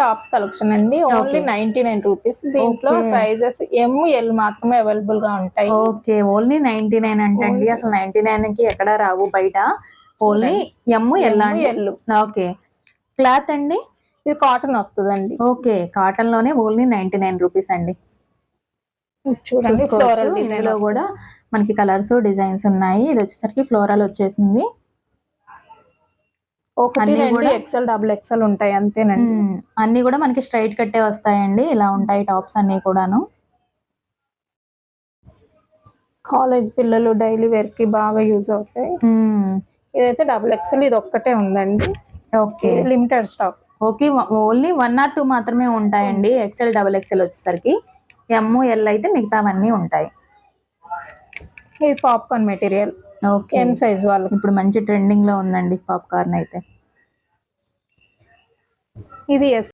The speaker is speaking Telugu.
టాప్స్ కలెక్షన్ అండి. Only 99 rupees. దీంట్లో సైజెస్ ఎమ్ ఎల్ మాత్రమే అవైలబుల్ గా ఉంటాయి. ఓకే, ఓన్లీ 99 అంటండి. అసలు 99 కి ఎక్కడ రావు బయట. Only M L. Okay, cloth అండి ఇది కాటన్ వస్తుందండి. ఓకే, కాటన్ లోనే ఓన్లీ 99 రూపీస్ అండి. చూడండి ఫ్లోరల్ డిజైన్ లో కూడా మనకి కలర్స్ డిజైన్స్ ఉన్నాయి. ఇది వచ్చేసరికి ఫ్లోరల్ వచ్చేసింది. ఒకటి రెండు ఎక్సెల్ డబుల్ ఎక్సెల్ ఉంటాయి అంతేనండి. అన్ని కూడా మనకి స్ట్రైట్ కట్టే వస్తాయండి. ఇలా ఉంటాయి టాప్స్ అన్ని కూడాను. కాలేజ్ పిల్లలు డైలీ వేర్ కి బాగా యూజ్ అవుతాయి. ఇదైతే డబుల్ ఎక్సెల్, ఇది ఒక్కటే ఉందండి. Okay, limited stock. Okay, only 1 or 2 మాత్రమే ఉంటాయండి. ఎక్సెల్ డబుల్ ఎక్సెల్ వచ్చేసరికి ఎమ్ ఎల్ అయితే మిగతావన్నీ ఉంటాయి. ఇది popcorn material. Okay, M size వాళ్ళు ఇప్పుడు మంచి ట్రెండింగ్ లో ఉందండి పాప్కార్న్ అయితే. ఇది ఎస్